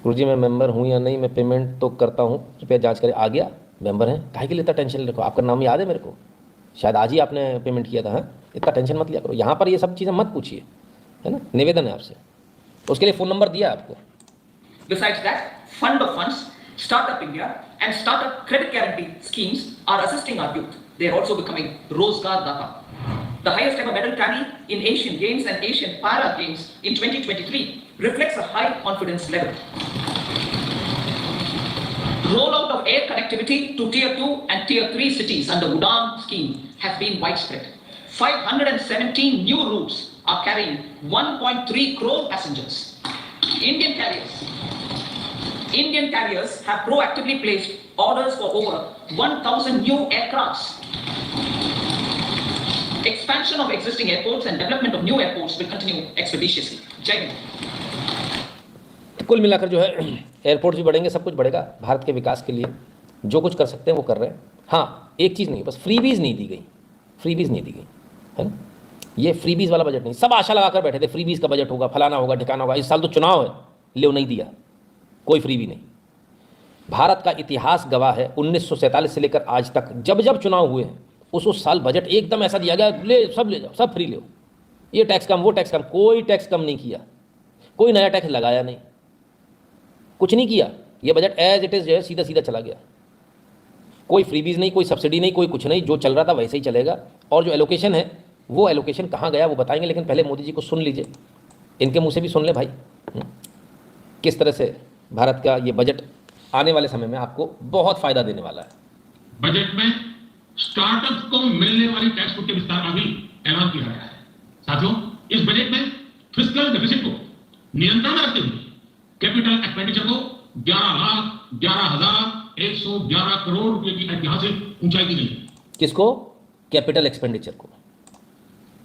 गुरुजी मैं मेंबर हूँ या नहीं, मैं पेमेंट तो करता हूँ, कृपया जांच करें। आ गया, मेंबर हैं, काहे के लिए इतना टेंशन रखो? आपका नाम याद है मेरे को, शायद आज ही आपने पेमेंट किया था। हाँ, इतना टेंशन मत लिया करो, यहाँ पर ये सब चीज़ें मत पूछिए, है ना, निवेदन है आपसे। उसके लिए फ़ोन नंबर दिया आपको। Besides that, Fund of Funds, Startup India, and Startup Credit Guarantee schemes are assisting our youth. They are also becoming Rozgar Data. The highest ever medal tally in Asian Games and Asian Para Games in 2023 reflects a high confidence level. Rollout of air connectivity to Tier 2 and Tier 3 cities under Udan scheme has been widespread. 517 new routes are carrying 1.3 crore passengers. Indian carriers have proactively placed orders for over 1,000 new aircrafts. Expansion of existing airports and development of new airports will continue expeditiously. Jai Hind. कुल मिलाकर जो है airport भी बढ़ेंगे, सब कुछ बढ़ेगा भारत के विकास के लिए। जो कुछ कर सकते हैं वो कर रहे हैं। हाँ, एक चीज़ नहीं, बस फ्रीबीज़ नहीं दी गई, फ्रीबीज़ नहीं दी गई, है ना। ये फ्रीबीज़ वाला बजट नहीं। सब आशा लगाकर बैठे थे फ्रीबीज़ का बजट होगा, फलाना होगा, ठिकाना होगा। इस साल तो चुनाव है, ले नहीं दिया, कोई फ्रीबी नहीं। भारत का इतिहास गवाह है, 1947 से लेकर आज तक जब जब चुनाव हुए हैं उस साल बजट एकदम ऐसा दिया गया, ले सब ले जाओ, सब फ्री लो, ये टैक्स कम, वो टैक्स कम। कोई टैक्स कम नहीं किया, कोई नया टैक्स लगाया नहीं, कुछ नहीं किया। ये बजट एज इट इज़ जो है सीधा सीधा चला गया। कोई फ्रीबीज नहीं, कोई सब्सिडी नहीं, कोई कुछ नहीं, जो चल रहा था वैसे ही चलेगा। और जो एलोकेशन है वो एलोकेशन कहाँ गया वो बताएंगे, लेकिन पहले मोदी जी को सुन लीजिए, इनके मुंह से भी सुन ले भाई, किस तरह से भारत का ये बजट आने वाले समय में आपको बहुत फायदा देने वाला है। बजट में स्टार्टअप को मिलने वाली टैक्स छूट के विस्तार का भी ऐलान किया गया है। साथियों, इस बजट में फिस्कल डेफिसिट को नियंत्रण में रखते हुए कैपिटल एक्सपेंडिचर को 11,11,111 करोड़ रुपए की ऐतिहासिक ऊंचाई दी गई। किसको? कैपिटल एक्सपेंडिचर को।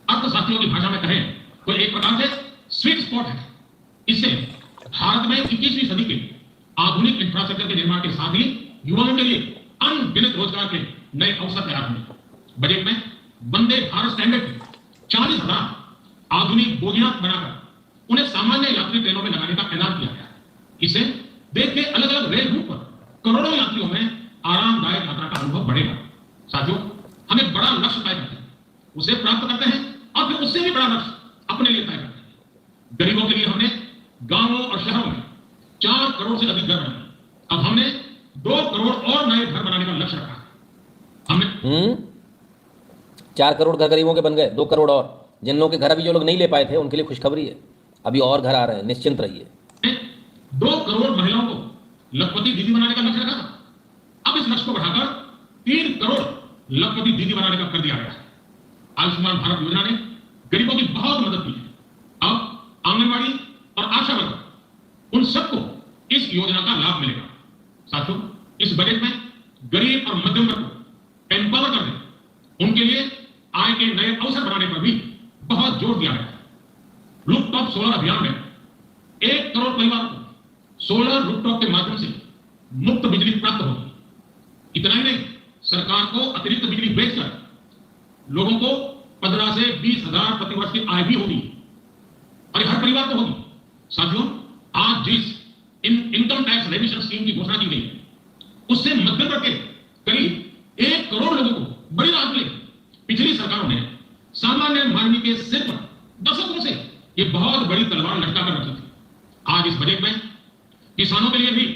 अर्थशास्त्रियों की भाषा में कहें तो एक प्रकार से स्वीट स्पॉट है। इससे भारत में 21वीं सदी के आधुनिक इंफ्रास्ट्रक्चर के निर्माण के साथ ही युवाओं के लिए अनगिनत रोजगार के नए अवसर तैयार होंगे। बजट में वंदे भारत स्टैंडर्ड की 40,000 आधुनिक बोगियां बनाकर उन्हें सामान्य यात्री ट्रेनों में लगाने का ऐलान किया गया। इससे देश के अलग अलग रेल रूट पर करोड़ों यात्रियों में आरामदायक यात्रा का अनुभव बढ़ेगा। साथियों, हमें बड़ा लक्ष्य तय करते हैं, उसे प्राप्त करते हैं और फिर उससे भी बड़ा लक्ष्य अपने लिए तय करते हैं। गरीबों के लिए हमने गांवों और शहरों में 4 करोड़ से अधिक घर बनाए। अब हमने 2 करोड़ और नए घर बनाने का लक्ष्य रखा है। हमने 4 करोड़ घर गरीबों के बन गए, 2 करोड़ और। जिन लोगों के घर अभी जो लोग नहीं ले पाए थे उनके लिए खुशखबरी है, अभी और घर आ रहे हैं, निश्चिंत रहिए। 2 करोड़ महिलाओं को लखपति दीदी बनाने का लक्ष्य रखा। अब इस लक्ष्य को बढ़ाकर 3 करोड़ लखपति दीदी बनाने का कर दिया गया है। आयुष्मान भारत योजना ने गरीबों की बहुत मदद की है। अब आंगनबाड़ी और आशा वर्कर उन सबको इस योजना का लाभ मिलेगा। साथियों, इस बजट में गरीब और मध्यम वर्ग को एम्पावर करने, उनके लिए आय के नए अवसर बनाने पर भी बहुत जोर दिया गया है। रूफटॉप सोलर अभियान में 1 करोड़ परिवारों को सोलर रूफटॉप के माध्यम से मुफ्त बिजली प्राप्त होगी। इतना ही नहीं, सरकार को अतिरिक्त बिजली बेचकर लोगों को 15 से 20,000 प्रतिवर्ष की आय भी होगी और हर परिवार को होगी। साथियों, आज जिस इनकम टैक्स रेमिशन स्कीम की घोषणा की गई है उससे मध्यम वर्ग के करीब 1 करोड़ लोगों को बड़ी राहत मिलेगी। पिछली सरकारों ने सामान्य मानवी के सिर पर दशकों से ये बहुत बड़ी तलवार लटका कर रखी थी। आज इस बजट में किसानों के लिए भी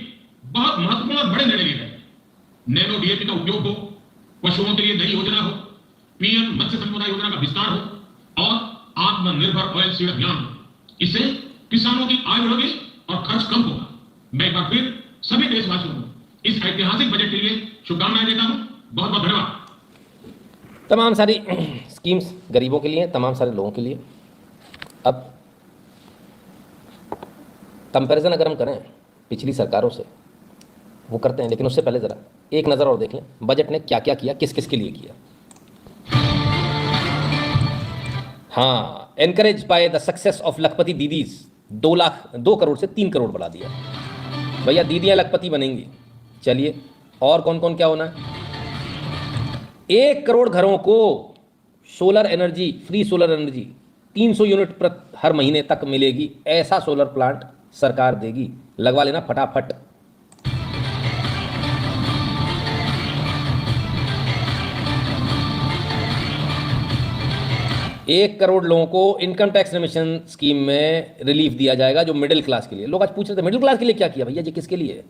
बहुत महत्वपूर्ण और बड़े निर्णय लिए गए। नैनो डीएपी का उपयोग हो, पशुओं के लिए नई योजना हो, पीएम मत्स्य संपदा योजना का विस्तार हो और आत्मनिर्भर ऑयल सीड अभियान हो। इससे किसानों की आय बढ़ेगी और खर्च कम होगा। मैं एक बार फिर सभी देशवासियों को इस ऐतिहासिक बजट के लिए शुभकामनाएं देता हूं। बहुत बहुत धन्यवाद। तमाम सारी स्कीम्स गरीबों के लिए, तमाम सारे लोगों के लिए। अब कंपैरिजन अगर हम करें पिछली सरकारों से, वो करते हैं, लेकिन उससे पहले ज़रा एक नज़र और देख लें बजट ने क्या क्या किया, किस किस के लिए किया। हाँ, encourage by the success of लखपति दीदीज 2 करोड़ से 3 करोड़ बढ़ा दिया। भैया दीदियाँ लखपति बनेंगी। चलिए, और कौन कौन क्या होना है? 1 करोड़ घरों को solar energy, free solar energy 300 unit हर महीने तक मिलेगी। ऐसा सोलर प्लांट सरकार देगी लगवा लेना फटाफट। एक करोड़ लोगों को इनकम टैक्स रिमिशन स्कीम में रिलीफ दिया जाएगा, जो मिडिल क्लास के लिए। लोग आज पूछ रहे थे मिडिल क्लास के लिए क्या किया भैया जी, किसके लिए?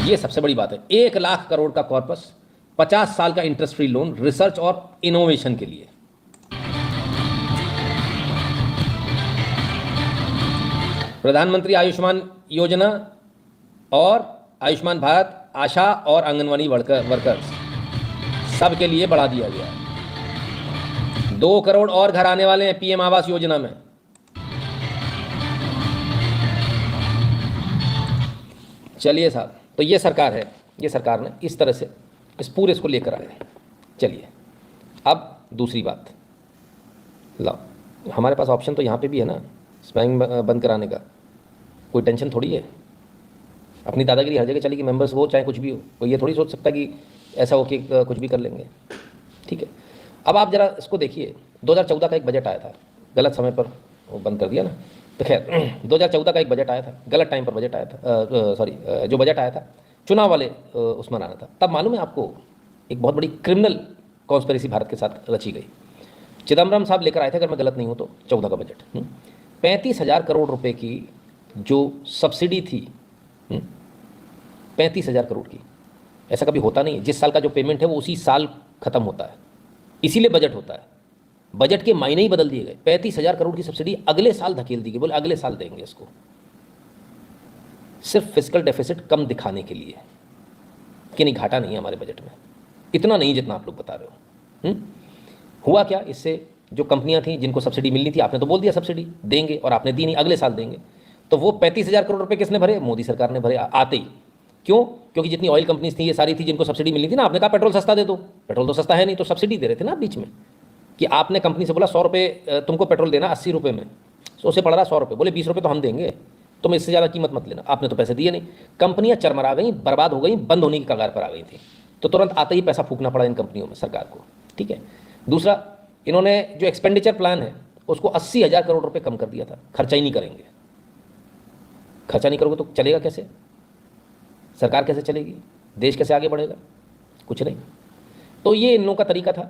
ये सबसे बड़ी बात है। 1 लाख करोड़ का कॉर्पस, 50 साल का इंटरेस्ट फ्री लोन रिसर्च और इनोवेशन के लिए। प्रधानमंत्री आयुष्मान योजना और आयुष्मान भारत आशा और आंगनवाड़ी वर्कर्स सबके लिए बढ़ा दिया गया है। 2 करोड़ और घर आने वाले हैं पीएम आवास योजना में। चलिए साहब, तो ये सरकार है, ये सरकार ने इस तरह से इस पूरे इसको लेकर आए। चलिए अब दूसरी बात, लाओ हमारे पास ऑप्शन तो यहाँ पे भी है ना, स्पैमिंग बंद कराने का। कोई टेंशन थोड़ी है, अपनी दादागिरी हर जगह चलेगी, मेंबर्स हो चाहे कुछ भी हो। कोई ये थोड़ी सोच सकता कि ऐसा हो कि कुछ भी कर लेंगे। ठीक है, अब आप ज़रा इसको देखिए। 2014 का एक बजट आया था, गलत समय पर वो बंद कर दिया ना, तो खैर 2014 का एक बजट आया था, गलत टाइम पर बजट आया था। सॉरी, जो बजट आया था चुनाव वाले उसमें आना था। तब मालूम है आपको, एक बहुत बड़ी क्रिमिनल कॉन्स्पिरेसी भारत के साथ रची गई। चिदम्बरम साहब लेकर आए थे, अगर मैं गलत नहीं हूँ तो, 14 का बजट 35,000 करोड़ रुपए की जो सब्सिडी थी, 35,000 करोड़ की। ऐसा कभी होता नहीं है, जिस साल का जो पेमेंट है वो उसी साल खत्म होता है, इसीलिए बजट होता है। बजट के मायने ही बदल दिए गए। 35,000 करोड़ की सब्सिडी अगले साल धकेल दी गई, बोले अगले साल देंगे इसको, सिर्फ फिस्कल डेफिसिट कम दिखाने के लिए कि नहीं घाटा नहीं है हमारे बजट में, इतना नहीं जितना आप लोग बता रहे हो। हुआ क्या, इससे जो कंपनियां थी जिनको सब्सिडी मिलनी थी, आपने तो बोल दिया सब्सिडी देंगे और आपने दी नहीं, अगले साल देंगे। तो वो 35,000 करोड़ रुपए किसने भरे? मोदी सरकार ने भरे आते ही। क्यों? क्योंकि जितनी ऑयल कंपनीज थी ये सारी थी जिनको सब्सिडी मिलनी थी ना, आपने कहा पेट्रोल सस्ता दे दो। पेट्रोल तो सस्ता है नहीं, तो सब्सिडी दे रहे थे ना बीच में, कि आपने कंपनी से बोला 100 रुपये तुमको पेट्रोल देना 80 रुपये में, तो उसे पड़ रहा 100 रुपये, बोले 20 रुपये तो हम देंगे, तुम इससे ज़्यादा कीमत मत लेना। आपने तो पैसे दिए नहीं, कंपनियां चरमरा गई, बर्बाद हो गई, बंद होने की कगार पर आ गई थी। तो तुरंत आते ही पैसा फूकना पड़ा इन कंपनियों में सरकार को। ठीक है, दूसरा, इन्होंने जो एक्सपेंडिचर प्लान है उसको 80,000 करोड़ रुपये कम कर दिया था। खर्चा ही नहीं करेंगे, खर्चा नहीं करोगे तो चलेगा कैसे? सरकार कैसे चलेगी? देश कैसे आगे बढ़ेगा? कुछ नहीं। तो ये इन लोगों का तरीका था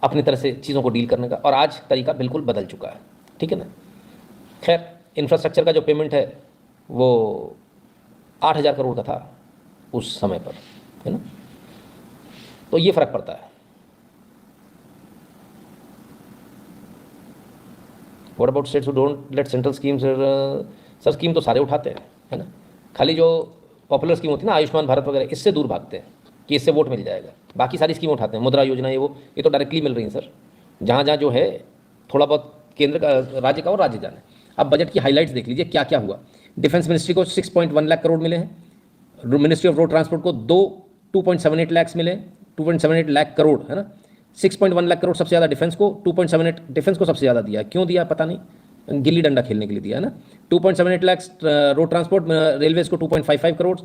अपनी तरह से चीज़ों को डील करने का, और आज तरीका बिल्कुल बदल चुका है। ठीक है ना। खैर, इंफ्रास्ट्रक्चर का जो पेमेंट है वो 8,000 करोड़ का था उस समय पर, है ना। तो ये फर्क पड़ता है। What about states who don't let central schemes? Sir scheme तो सारे उठाते हैं, है ना। खाली जो पॉपुलर स्कीम होती है ना, आयुष्मान भारत वगैरह, इससे दूर भागते हैं कि इससे वोट मिल जाएगा। बाकी सारी स्कीम उठाते हैं, मुद्रा योजना ये तो डायरेक्टली मिल रही है सर। जहाँ जहाँ जो है थोड़ा बहुत केंद्र का, राज्य का और राज्य जाना है। अब बजट की हाइलाइट्स देख लीजिए क्या क्या हुआ। डिफेंस मिनिस्ट्री को 6.1 लाख करोड़ मिले हैं। मिनिस्ट्री ऑफ रोड ट्रांसपोर्ट को 2.78 लाख मिले, 2.78 लाख करोड़, है ना। 6.1 लाख करोड़ सबसे ज़्यादा डिफेंस को, 2.78 डिफेंस को सबसे ज़्यादा दिया। क्यों दिया पता नहीं, गिल्ली डंडा खेलने के लिए दिया, है ना। 2.78 लाख रोड ट्रांसपोर्ट, रेलवेज को 2.55 करोड़,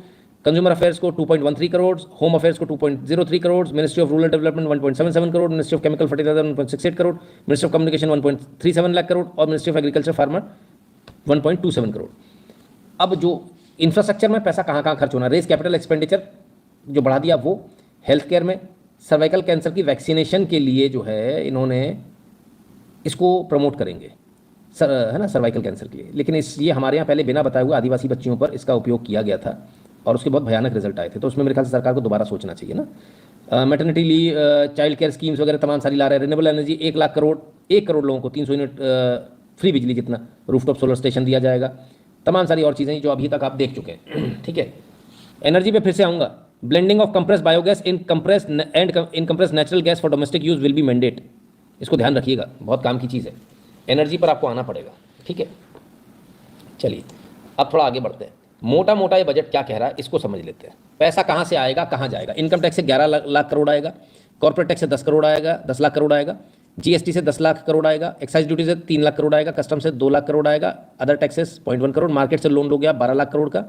कंज्यूमर अफेयर्स को 2.13 करोड़, होम अफेयर्स को 2.03 crore, ministry of rural development 1.77 crore, ministry of chemical fertiliser 1.68 crore, ministry of communication 1.37 lakh crore और ministry of agriculture farmer 1.27 crore. अब जो इंफ्रास्ट्रक्चर में पैसा कहाँ कहाँ खर्च होना, रेस कैपिटल एक्सपेंडिचर जो बढ़ा दिया वो, हेल्थ केयर में सर्वाइकल कैंसर की वैक्सीनेशन के लिए जो है इन्होंने इसको प्रमोट करेंगे, है ना, सर्वाइकल कैंसर के लिए। लेकिन ये हमारे यहाँ पहले बिना बताए हुए आदिवासी बच्चियों पर इसका उपयोग किया गया था और उसके बहुत भयानक रिजल्ट आए थे। तो उसमें मेरे ख्याल से सरकार को दोबारा सोचना चाहिए ना। Maternity leave, child care schemes वगैरह तमाम सारी ला रहे हैं। रिन्यूएबल एनर्जी 1 करोड़ लोगों को 300 यूनिट फ्री बिजली जितना रूफटॉप सोलर स्टेशन दिया जाएगा। तमाम सारी और चीज़ें जो अभी तक आप देख चुके हैं। ठीक है, एनर्जी पे फिर से आऊँगा। Blending of compress biogas in compress natural gas for domestic use will be mandate. इसको ध्यान रखिएगा, बहुत काम की चीज़ है। एनर्जी पर आपको आना पड़ेगा। ठीक है, चलिए अब थोड़ा आगे बढ़ते हैं। मोटा मोटा ये बजट क्या कह रहा है इसको समझ लेते हैं। पैसा कहाँ से आएगा, कहाँ जाएगा। इनकम टैक्स से 11 लाख करोड़ आएगा, कॉर्पोरेट टैक्स से 10 करोड़ आएगा, 10 लाख करोड़ आएगा, जीएसटी से 10 लाख करोड़ आएगा, एक्साइज ड्यूटी से 3 लाख करोड़ आएगा, कस्टम से 2 लाख करोड़ आएगा, अदर टैक्सेस 0.1 करोड़, मार्केट से लोन लो गया 12 लाख करोड़ का,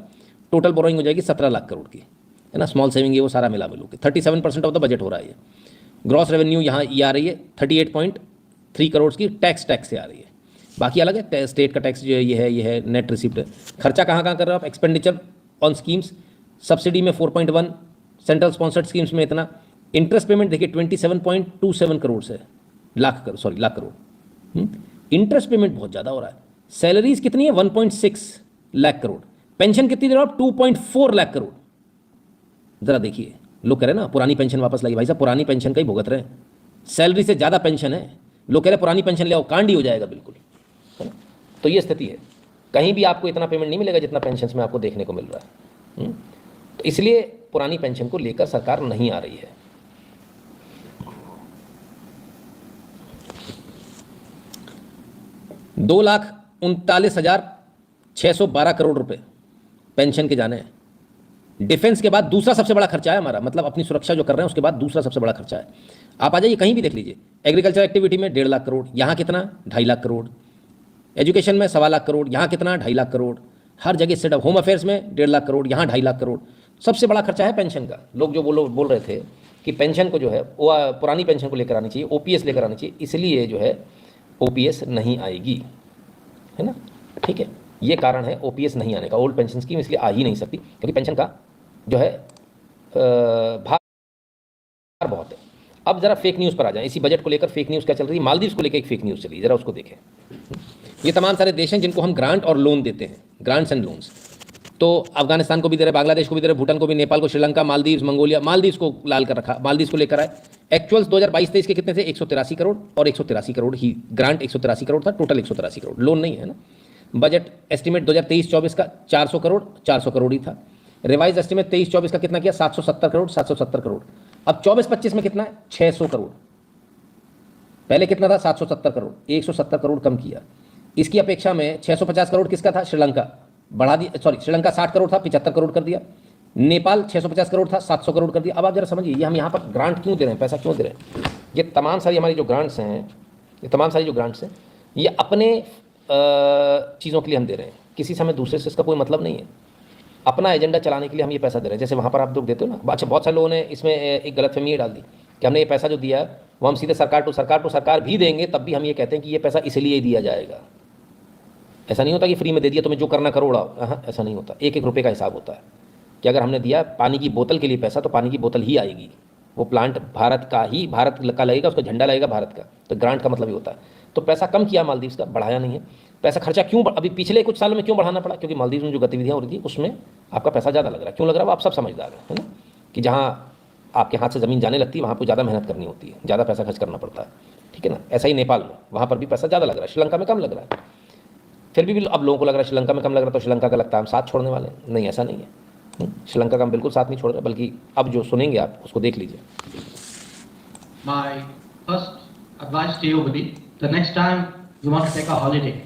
टोटल बोरोइंग हो जाएगी 17 लाख करोड़ की, है ना। स्मॉल सेविंग ये वो सारा मिला मिलू के 37% ऑफ द बजट हो रहा है ये। ग्रॉस रेवेन्यू यहाँ ये आ रही है 38.3 करोड़ की, टैक्स से आ रही है। बाकी अलग है, स्टेट का टैक्स जो है ये है नेट रिसिप्ट है। खर्चा कहाँ कहाँ कर रहे हो आप? एक्सपेंडिचर ऑन स्कीम्स, सब्सिडी में 4.1, सेंट्रल स्पॉन्सर्ड स्कीम्स में इतना, इंटरेस्ट पेमेंट देखिए 27.27 करोड़ से लाख करोड़। इंटरेस्ट पेमेंट बहुत ज़्यादा हो रहा है। सैलरीज कितनी है? 1.6 लाख करोड़। पेंशन कितनी दे रहे हो आप? 2.4 लाख करोड़। जरा देखिए, लोग कह रहे हैं ना पुरानी पेंशन वापस लाइए। भाई साहब पुरानी पेंशन का ही भुगत रहे हैं, सैलरी से ज़्यादा पेंशन है। लोग कह रहे हैं पुरानी पेंशन ले आओ, कांड ही हो जाएगा बिल्कुल, है ना। तो ये स्थिति है, कहीं भी आपको इतना पेमेंट नहीं मिलेगा जितना पेंशन में आपको देखने को मिल रहा है। तो इसलिए पुरानी पेंशन को लेकर सरकार नहीं आ रही है। $2,39,612 करोड़ रुपए पेंशन के जाने हैं। डिफेंस के बाद दूसरा सबसे बड़ा खर्चा है हमारा, मतलब अपनी सुरक्षा जो कर रहे हैं उसके बाद दूसरा सबसे बड़ा खर्चा है। आप आ जाइए कहीं भी देख लीजिए, एग्रीकल्चर एक्टिविटी में 1.5 लाख करोड़, यहाँ कितना? 2.5 लाख करोड़। एजुकेशन में 1.25 लाख करोड़, यहाँ कितना? 2.5 लाख करोड़। हर जगह से होम अफेयर्स में 1.5 लाख करोड़, यहाँ 2.5 लाख करोड़। सबसे बड़ा खर्चा है पेंशन का। लोग जो बोल रहे थे कि पेंशन को जो है वो पुरानी पेंशन को लेकर आनी चाहिए, ओपीएस लेकर आनी चाहिए, इसलिए जो है ओपीएस नहीं आएगी, है ना। ठीक है, ये कारण है ओपीएस नहीं आने का, ओल्ड पेंशन स्कीम इसलिए आ ही नहीं सकती, क्योंकि पेंशन का जो है भार बहुत है। अब जरा फेक न्यूज़ पर आ जाए। इसी बजट को लेकर फेक न्यूज़ क्या चल रही है? मालदीव्स को लेकर एक फेक न्यूज़ चली, जरा उसको देखें। ये तमाम सारे देश हैं जिनको हम ग्रांट और लोन देते हैं, ग्रांट्स एंड लोन्स। तो अफगानिस्तान को भी दे रहे, बांग्लादेश को भी दे रहे, भूटान को भी, नेपाल को, श्रीलंका, मालदीव्स, मंगोलिया। मालदीव्स को लाल कर रखा, मालदीव्स को लेकर आए। एक्चुअल्स 2022-23 के कितने थे? 183 करोड़ और 183 करोड़ ही ग्रांट, 183 करोड़ था टोटल, 183 करोड़ लोन नहीं है ना। बजट एस्टिमेट 2023-24 का 400 करोड़, 400 करोड़ ही था। रिवाइज एस्टिमेट 23-24 का कितना किया? 770 करोड़, 770 करोड़। अब 24-25 में कितना है? 600 करोड़। पहले कितना था? 770 करोड़, 170 करोड़ कम किया। इसकी अपेक्षा में 650 करोड़ किसका था? श्रीलंका, बढ़ा दिया। सॉरी, श्रीलंका 60 करोड़ था, 75 करोड़ कर दिया। नेपाल 650 करोड़ था, 700 करोड़ कर दिया। अब आप जरा समझिए, ये हम यहाँ पर ग्रांट क्यों दे रहे हैं, पैसा क्यों दे रहे हैं? ये तमाम सारी हमारी जो ग्रांट्स हैं, ये अपने चीज़ों के लिए हम दे रहे हैं, किसी से हमें दूसरे से इसका कोई मतलब नहीं है। अपना एजेंडा चलाने के लिए हम ये पैसा दे रहे हैं। जैसे वहाँ पर आप लोग देते हो ना। अच्छा, बहुत सारे लोगों ने इसमें एक गलतफहमी डाल दी कि हमने ये पैसा जो दिया है वो हम सीधे सरकार टू सरकार भी देंगे, तब भी हम ये कहते हैं कि ये पैसा इसलिए ही दिया जाएगा। ऐसा नहीं होता कि फ्री में दे दिया तुम्हें जो करना करो उड़ाओ, हाँ, ऐसा नहीं होता। एक रुपये का हिसाब होता है कि अगर हमने दिया पानी की बोतल के लिए पैसा, तो पानी की बोतल ही आएगी। वो प्लांट भारत का लगेगा, उसका झंडा लगेगा भारत का। तो ग्रांट का मतलब ये होता है। तो पैसा कम किया मालदीव्स का, बढ़ाया नहीं है। पैसा खर्चा क्यों अभी पिछले कुछ सालों में क्यों बढ़ाना पड़ा? क्योंकि मालदीव में जो गतिविधियाँ हो रही थी उसमें आपका पैसा ज़्यादा लग रहा है। क्यों लग रहा है वो आप सब समझदार हैं, है ना, कि जहाँ आपके हाथ से ज़मीन जाने लगती है वहाँ पर ज़्यादा मेहनत करनी होती है, ज़्यादा पैसा खर्च करना पड़ता है, ठीक है ना। ऐसा ही नेपाल में, वहाँ पर भी पैसा ज़्यादा लग रहा है, श्रीलंका में कम लग रहा है। फिर भी अब लोगों को लग रहा है श्रीलंका में कम लग रहा है तो श्रीलंका का लगता है हम साथ छोड़ने वाले। नहीं, ऐसा नहीं है। श्रीलंका का हम बिल्कुल साथ नहीं छोड़ रहे, बल्कि अब जो सुनेंगे आप उसको देख लीजिए। My first advice to you would be, the next time you want to take a holiday,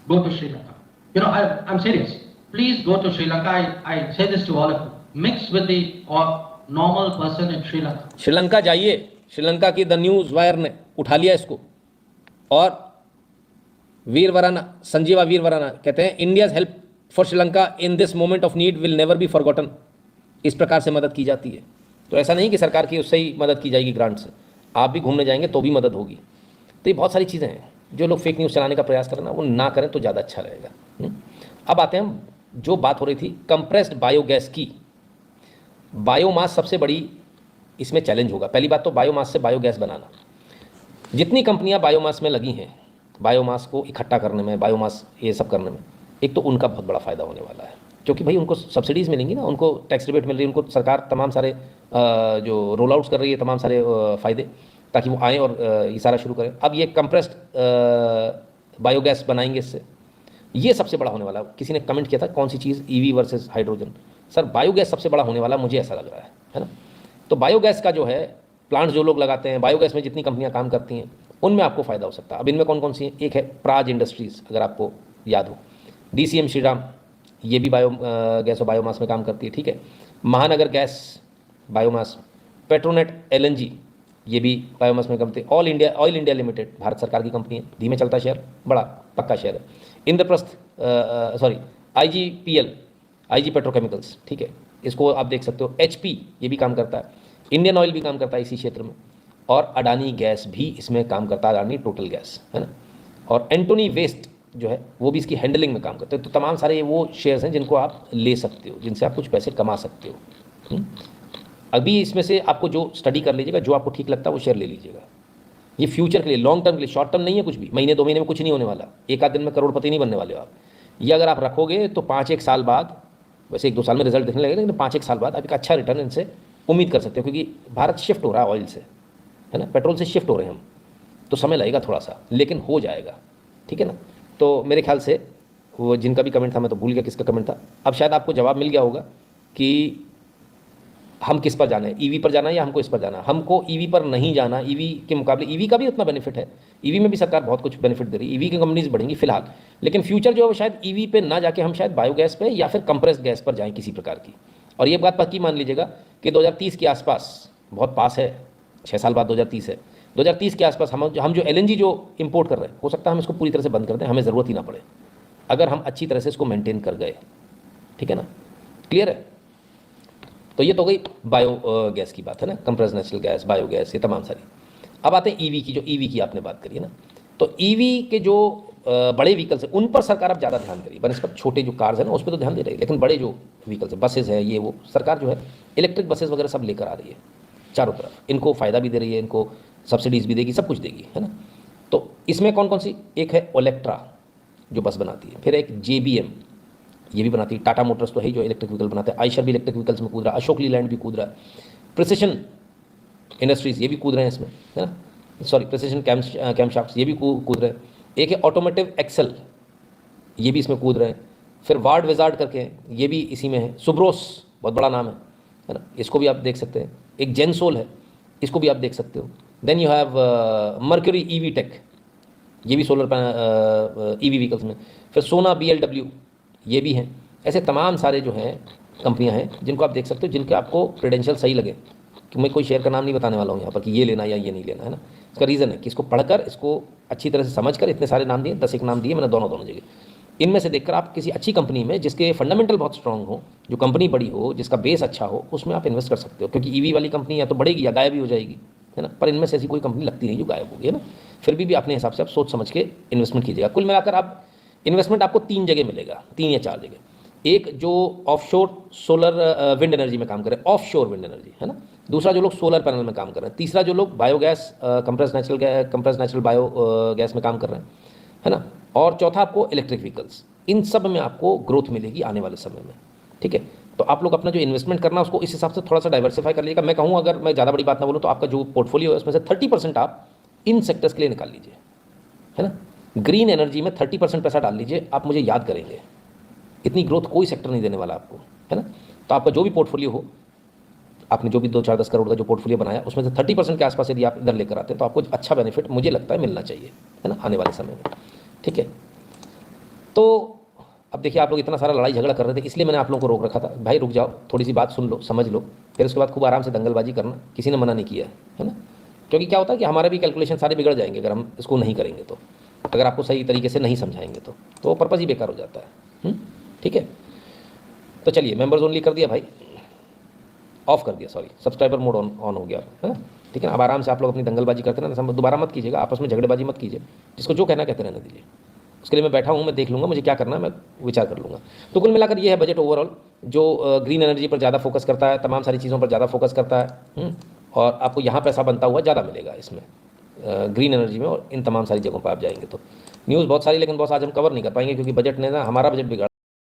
go to Sri Lanka. You know, I'm serious. Please go to Sri Lanka. I say this to all of you. Mix with the normal person in Sri Lanka. Sri Lanka जाइए। श्रीलंका की the news wire ने उठा लिया इसको, और वीरवराना, संजीवा वीरवराना कहते हैं, India's help for Sri Lanka in this moment of need will never be forgotten. इस प्रकार से मदद की जाती है। तो ऐसा नहीं कि सरकार की उससे ही मदद की जाएगी ग्रांट से, आप भी घूमने जाएंगे तो भी मदद होगी। तो ये बहुत सारी चीज़ें हैं। जो लोग फेक न्यूज़ चलाने का प्रयास करें ना, वो ना करें तो ज़्यादा अच्छा रहेगा। अब आते हैं, जो बात हो रही थी कंप्रेस्ड बायोगैस की। बायोमास सबसे बड़ी इसमें चैलेंज होगा। पहली बात तो बायोमास से बायोगैस बनाना। जितनी कंपनियां बायोमास में लगी हैं, बायोमास को इकट्ठा करने में, बायोमास ये सब करने में, एक तो उनका बहुत बड़ा फ़ायदा होने वाला है, क्योंकि भाई उनको सब्सिडीज़ मिलेंगी ना, उनको टैक्स रिबेट मिल रही है, उनको सरकार तमाम सारे जो रोल आउट्स कर रही है, तमाम सारे फ़ायदे, ताकि वो आएँ और ये सारा शुरू करें। अब ये कंप्रेस्ड बायोगैस बनाएंगे इससे, ये सबसे बड़ा होने वाला। किसी ने कमेंट किया था कौन सी चीज़, EV versus hydrogen. Sir biogas सबसे बड़ा होने वाला, मुझे ऐसा लग रहा है ना। तो बायोगैस का जो है प्लांट जो लोग लगाते हैं, बायोगैस में जितनी कंपनियां काम करती हैं, उनमें आपको फ़ायदा हो सकता है। अब इनमें कौन कौन सी हैं? एक है प्राज इंडस्ट्रीज़, अगर आपको याद हो, DCM श्रीराम, ये भी गैस और बायोमास में काम करती है, ठीक है। महानगर गैस बायोमास, पेट्रोनेट LNG, ये भी बायोमास में करती है। ऑयल इंडिया लिमिटेड भारत सरकार की कंपनी है, धीमे चलता शेयर, बड़ा पक्का शेयर है। इंद्रप्रस्थ IG पेट्रोकेमिकल्स, ठीक है, इसको आप देख सकते हो। HP ये भी काम करता है, इंडियन ऑयल भी काम करता है इसी क्षेत्र में, और अडानी गैस भी इसमें काम करता है, अडानी टोटल गैस, है ना। और एंटोनी वेस्ट जो है वो भी इसकी हैंडलिंग में काम करते हैं। तो तमाम सारे वो शेयर्स हैं जिनको आप ले सकते हो, जिनसे आप कुछ पैसे कमा सकते हो। अभी इसमें से आपको जो स्टडी कर लीजिएगा, जो आपको ठीक लगता है वो शेयर ले लीजिएगा। ये फ्यूचर के लिए, लॉन्ग टर्म के लिए, शॉर्ट टर्म नहीं है कुछ भी। महीने 2 महीने में कुछ नहीं होने वाला, एक आध दिन में करोड़पति नहीं बनने वाले हो आप। ये अगर आप रखोगे तो 5-1 साल बाद, वैसे 1-2 साल में रिजल्ट दिखने लगेगा, लेकिन 5-1 साल बाद आप एक अच्छा रिटर्न इनसे उम्मीद कर सकते हो, क्योंकि भारत शिफ्ट हो रहा है ऑयल से, है ना, पेट्रोल से शिफ्ट हो रहे हैं हम। तो समय लगेगा थोड़ा सा, लेकिन हो जाएगा, ठीक है ना। तो मेरे ख्याल से वो जिनका भी कमेंट था, मैं तो भूल गया किसका कमेंट था, अब शायद आपको जवाब मिल गया होगा कि हम किस पर जाना है, ईवी पर जाना है या हमको इस पर जाना है। हमको ईवी पर नहीं जाना। ईवी के मुकाबले ईवी का भी उतना बेनिफिट है, ईवी में भी सरकार बहुत कुछ बेनिफिट दे रही है, ईवी की कंपनीज बढ़ेंगी फिलहाल, लेकिन फ्यूचर जो है शायद ईवी पे ना जाके हम शायद बायोगैस पे या फिर कंप्रेस्ड गैस पर जाएं किसी प्रकार की। और ये बात पक्की मान लीजिएगा कि 2030 के आसपास, बहुत पास है, 6 साल बाद 2030 है, 2030 के आसपास हम जो LNG जो इंपोर्ट कर रहे हैं, हो सकता है हम इसको पूरी तरह से बंद कर दें, हमें ज़रूरत ही ना पड़े, अगर हम अच्छी तरह से इसको मेंटेन कर गए, ठीक है ना। क्लियर है। तो ये तो गई बायो गैस की बात है ना, कंप्रेस्ड नेचुरल गैस, बायोगैस, ये तमाम सारी। अब आते हैं ईवी की, जो ईवी की आपने बात करी है ना, तो ईवी के जो बड़े व्हीकल्स हैं उन पर सरकार अब ज़्यादा ध्यान दे रही है, बनस्पत छोटे जो कार्स हैं ना उस पर तो ध्यान दे रही है, लेकिन बड़े जो व्हीकल्स हैं, बसेज है, ये वो, सरकार जो है इलेक्ट्रिक बसेज वगैरह सब लेकर आ रही है चारों तरफ। इनको फ़ायदा भी दे रही है, इनको सब्सिडीज़ भी देगी, सब कुछ देगी, है ना। तो इसमें कौन कौन सी, एक है ओलेक्ट्रा जो बस बनाती है, फिर एक JBM ये भी बनाती है, टाटा मोटर्स तो है जो इलेक्ट्रिक व्हीकल बनाते हैं, आयशर भी इलेक्ट्रिक व्हीकल्स में कूद रहा है, अशोक लीलैंड भी कूद रहा है, प्रिसिशन इंडस्ट्रीज़ ये भी कूद रहे हैं इसमें, है ना, सॉरी प्रिसिशन कैमशाफ्ट्स ये भी कूद रहे हैं। एक है ऑटोमोटिव एक्सेल, ये भी इसमें कूद रहे हैं। फिर वार्ड विजार्ड करके ये भी इसी में है। सुब्रोस बहुत बड़ा नाम है ना, इसको भी आप देख सकते हैं। एक जेनसोल है, इसको भी आप देख सकते हो। Then you have Mercury EV tech, ये भी सोलर EV व्हीकल्स में। फिर सोना BLW ये भी हैं। ऐसे तमाम सारे जो हैं कंपनियां हैं जिनको आप देख सकते हो, जिनके आपको क्रेडेंशियल सही लगे, कि मैं कोई शेयर का नाम नहीं बताने वाला हूँ यहाँ पर कि ये लेना या ये नहीं लेना, है ना। इसका रीज़न है कि इसको पढ़कर, इसको अच्छी तरह से समझकर, इतने सारे नाम दिए, 10 एक नाम दिए मैंने दोनों जगह, इनमें से देखकर आप किसी अच्छी कंपनी में जिसके फंडामेंटल बहुत स्ट्रांग हो, जो कंपनी बड़ी हो, जिसका बेस अच्छा हो, उसमें आप इन्वेस्ट कर सकते हो। क्योंकि ईवी वाली कंपनी या तो बढ़ेगी या गायब भी हो जाएगी, है ना, पर इनमें से ऐसी कोई कंपनी लगती नहीं जो गायब होगी, है ना। फिर भी अपने हिसाब से आप सोच समझ के इन्वेस्टमेंट कीजिएगा। कुल मिलाकर आप इन्वेस्टमेंट आपको 3 जगह मिलेगा, 3 या 4 जगह। एक जो ऑफशोर सोलर विंड एनर्जी में काम कर रहे हैं, ऑफशोर विंड एनर्जी, है ना। दूसरा जो लोग सोलर पैनल में काम कर रहे हैं। तीसरा जो लोग biogas, compressed natural bio gas में काम कर रहे हैं, है ना। और चौथा आपको इलेक्ट्रिक व्हीकल्स। इन सब में आपको ग्रोथ मिलेगी आने वाले समय में, ठीक है। तो आप लोग अपना जो इन्वेस्टमेंट करना उसको इस हिसाब से थोड़ा सा डाइवर्सिफाई कर लीजिएगा। मैं कहूँ, अगर मैं ज़्यादा बड़ी बात ना बोलूँ, तो आपका जो पोर्टफोलियो है उसमें से 30% आप इन सेक्टर्स के लिए निकाल लीजिए, है ना। ग्रीन एनर्जी में 30% पैसा डाल लीजिए। आप मुझे याद करेंगे, इतनी ग्रोथ कोई सेक्टर नहीं देने वाला आपको, है ना। तो आपका जो भी पोर्टफोलियो हो, आपने जो भी 2-4-10 करोड़ का जो पोर्टफोलियो बनाया, उसमें से 30% के आसपास यदि आप इधर लेकर आते हैं तो आपको अच्छा बेनिफिट मुझे लगता है मिलना चाहिए, है ना, आने वाले समय में, ठीक है। तो अब देखिए, आप लोग इतना सारा लड़ाई झगड़ा कर रहे थे, इसलिए मैंने आप लोगों को रोक रखा था, भाई रुक जाओ, थोड़ी सी बात सुन लो, समझ लो, फिर उसके बाद खूब आराम से दंगलबाजी करना। किसी ने मना नहीं किया है ना। क्योंकि क्या होता है कि हमारे भी कैलकुलेशन सारे बिगड़ जाएंगे अगर हम इसको नहीं करेंगे तो, अगर आपको सही तरीके से नहीं समझाएंगे तो वो पर्पज़ ही बेकार हो जाता है, ठीक है। तो चलिए, मेंबर्स ओनली कर दिया भाई, ऑफ कर दिया, सॉरी, सब्सक्राइबर मोड ऑन हो गया, है ना, ठीक है ना। अब आराम से आप लोग अपनी दंगलबाजी करते रहना, दोबारा मत कीजिएगा, आपस में झगड़ेबाजी मत कीजिए, जिसको जो कहना कहते रहने दीजिए। उसके लिए मैं बैठा हूँ, मैं देख लूँगा मुझे क्या करना है, मैं विचार कर लूँगा। तो कुल मिलाकर ये है बजट ओवरऑल, जो ग्रीन एनर्जी पर ज़्यादा फोकस करता है, तमाम सारी चीज़ों पर ज़्यादा फोकस करता है, और आपको यहाँ पैसा बनता हुआ ज़्यादा मिलेगा इसमें, ग्रीन एनर्जी में, और इन तमाम सारी जगहों पर आप जाएंगे तो। न्यूज़ बहुत सारी, लेकिन बॉस आज हम कवर नहीं कर पाएंगे, क्योंकि बजट ने ना हमारा बजट बिगाड़